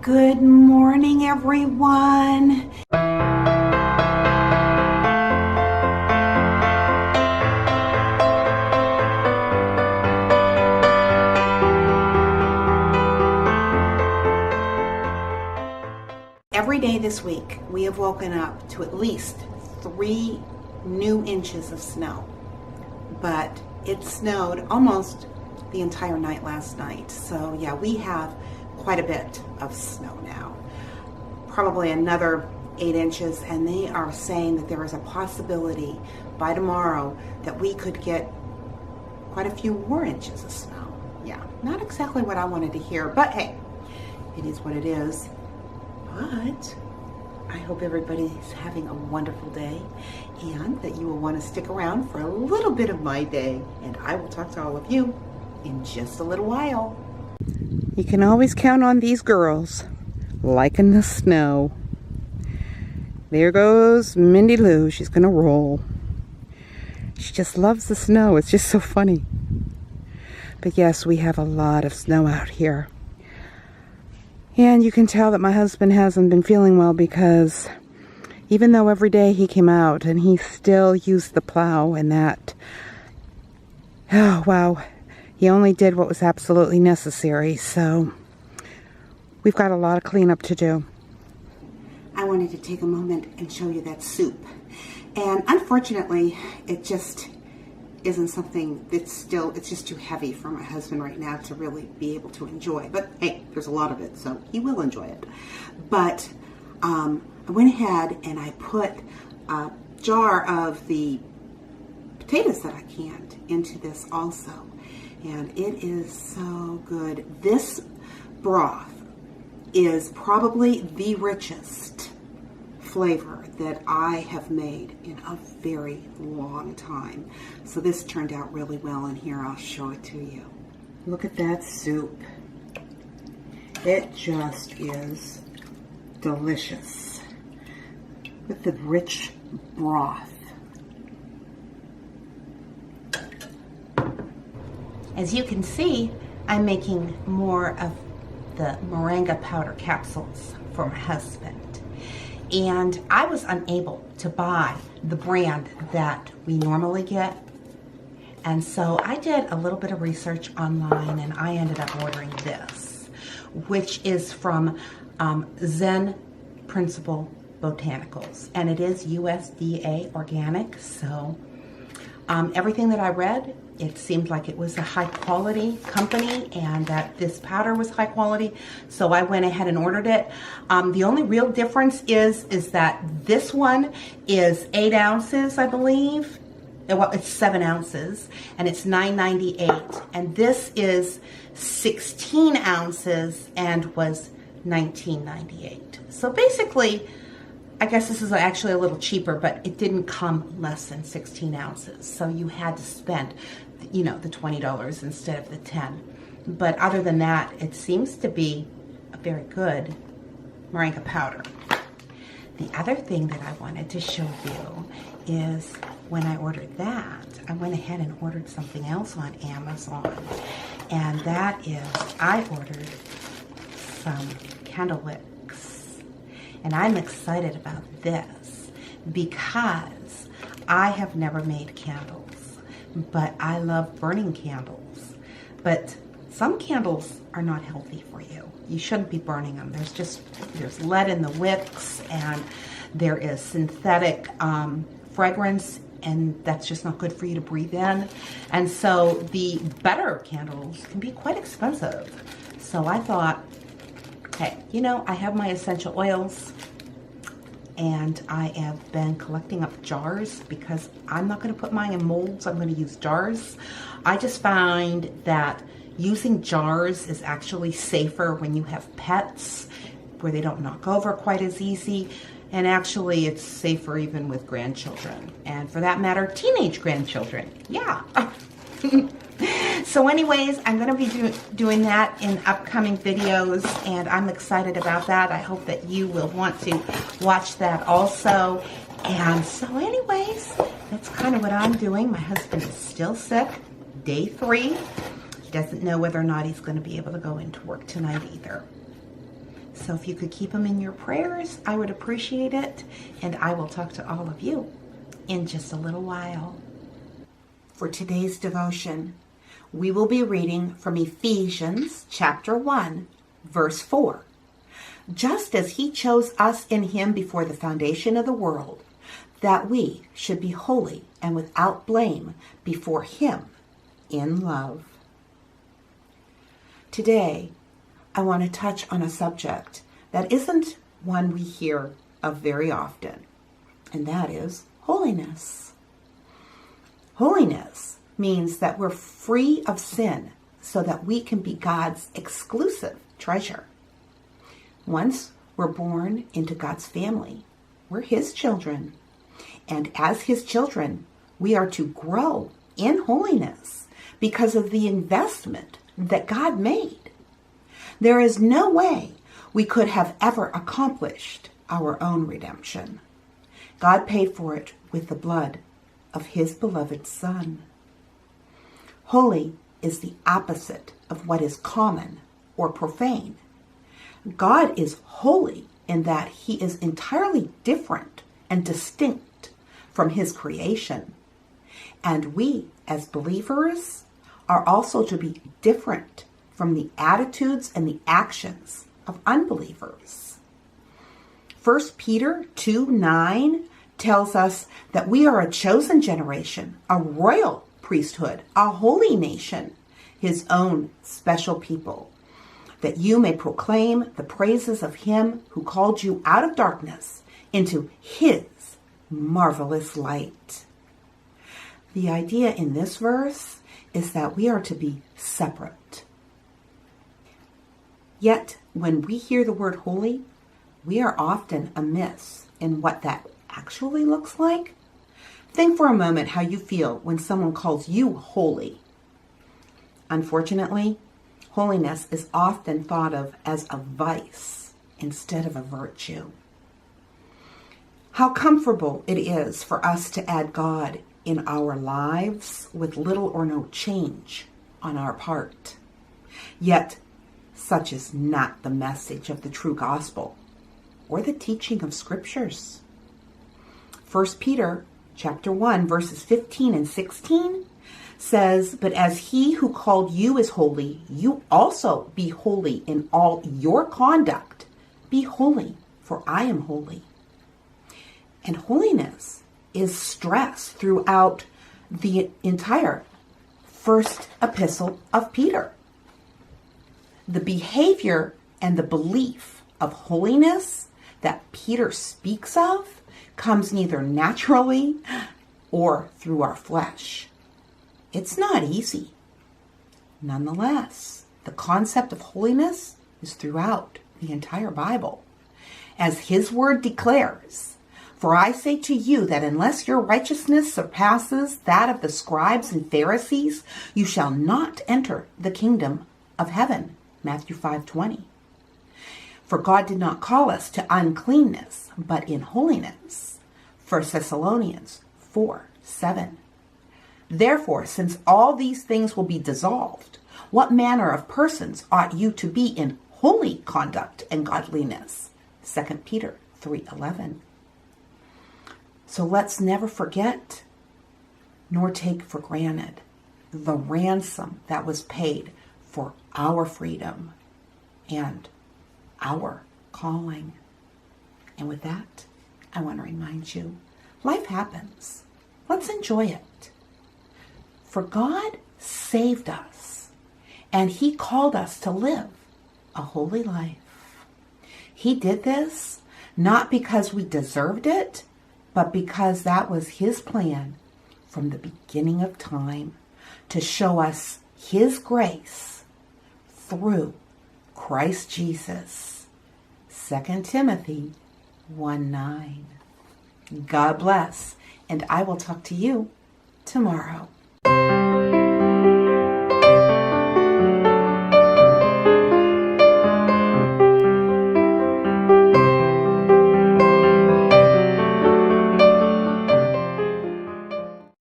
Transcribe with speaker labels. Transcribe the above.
Speaker 1: Good morning, everyone. Every day this week, we have woken up to at least 3 new inches of snow. But it snowed almost the entire night last night. So yeah, we have quite a bit of snow now. Probably another 8 inches, and they are saying that there is a possibility by tomorrow that we could get quite a few more inches of snow. Yeah, not exactly what I wanted to hear, but hey, it is what it is. But I hope everybody's having a wonderful day and that you will want to stick around for a little bit of my day, and I will talk to all of you in just a little while. You can always count on these girls liking the snow. There goes Mindy Liu. She's gonna roll. She just loves the snow. It's just so funny. But yes, we have a lot of snow out here. And you can tell that my husband hasn't been feeling well, because even though every day he came out and he still used the plow and that, oh wow, he only did what was absolutely necessary. So we've got a lot of cleanup to do. I wanted to take a moment and show you that soup. And unfortunately, it just isn't something it's just too heavy for my husband right now to really be able to enjoy. But hey, there's a lot of it, so he will enjoy it. But I went ahead and I put a jar of the potatoes that I canned into this also. And it is so good. This broth is probably the richest flavor that I have made in a very long time. So this turned out really well, and here I'll show it to you. Look at that soup. It just is delicious with the rich broth. As you can see, I'm making more of the moringa powder capsules for my husband. And I was unable to buy the brand that we normally get. And so I did a little bit of research online, and I ended up ordering this, which is from Zen Principle Botanicals. And it is USDA organic. So everything that I read, it seemed like it was a high quality company and that this powder was high quality. So I went ahead and ordered it. The only real difference is that this one is 8 ounces, I believe. Well, it's 7 ounces and it's $9.98. And this is 16 ounces and was $19.98. So basically, I guess this is actually a little cheaper, but it didn't come less than 16 ounces. So you had to spend, you know, the $20 instead of the 10. But other than that, it seems to be a very good moringa powder. The other thing that I wanted to show you is when I ordered that, I went ahead and ordered something else on Amazon. And that is, I ordered some candle wicks. And I'm excited about this because I have never made candles, but I love burning candles. But some candles are not healthy for you. You shouldn't be burning them. There's lead in the wicks, and there is synthetic fragrance, and that's just not good for you to breathe in. And so the better candles can be quite expensive. So I thought, hey, you know, I have my essential oils, and I have been collecting up jars because I'm not going to put mine in molds. I'm going to use jars. I just find that using jars is actually safer when you have pets, where they don't knock over quite as easy. And actually, it's safer even with grandchildren. And for that matter, teenage grandchildren. Yeah. So anyways, I'm going to be doing that in upcoming videos, and I'm excited about that. I hope that you will want to watch that also. And so anyways, that's kind of what I'm doing. My husband is still sick, day 3. He doesn't know whether or not he's going to be able to go into work tonight either. So if you could keep them in your prayers, I would appreciate it. And I will talk to all of you in just a little while. For today's devotion, we will be reading from Ephesians chapter 1, verse 4. Just as he chose us in him before the foundation of the world, that we should be holy and without blame before him in love. Today, I want to touch on a subject that isn't one we hear of very often, and that is holiness. Holiness means that we're free of sin so that we can be God's exclusive treasure. Once we're born into God's family, we're his children. And as his children, we are to grow in holiness because of the investment that God made. There is no way we could have ever accomplished our own redemption. God paid for it with the blood of his beloved Son. Holy is the opposite of what is common or profane. God is holy in that he is entirely different and distinct from his creation. And we, as believers, are also to be different from the attitudes and the actions of unbelievers. 1 Peter 2:9 tells us that we are a chosen generation, a royal priesthood, a holy nation, his own special people, that you may proclaim the praises of him who called you out of darkness into his marvelous light. The idea in this verse is that we are to be separate. Yet, when we hear the word holy, we are often amiss in what that actually looks like. Think for a moment how you feel when someone calls you holy. Unfortunately, holiness is often thought of as a vice instead of a virtue. How comfortable it is for us to add God in our lives with little or no change on our part. Yet, such is not the message of the true gospel or the teaching of scriptures. 1 Peter chapter 1, verses 15 and 16 says, "But as he who called you is holy, you also be holy in all your conduct. Be holy, for I am holy." And holiness is stressed throughout the entire first epistle of Peter. The behavior and the belief of holiness that Peter speaks of comes neither naturally or through our flesh. It's not easy. Nonetheless, the concept of holiness is throughout the entire Bible. As his word declares, "For I say to you that unless your righteousness surpasses that of the scribes and Pharisees, you shall not enter the kingdom of heaven." Matthew 5:20. "For God did not call us to uncleanness, but in holiness." 1 Thessalonians 4:7. "Therefore, since all these things will be dissolved, what manner of persons ought you to be in holy conduct and godliness?" 2 Peter 3:11. So let's never forget nor take for granted the ransom that was paid for our freedom and our calling. And with that, I want to remind you, life happens. Let's enjoy it. For God saved us, and he called us to live a holy life. He did this not because we deserved it, but because that was his plan from the beginning of time, to show us his grace through Christ Jesus. 2 Timothy 1:9. God bless, and I will talk to you tomorrow.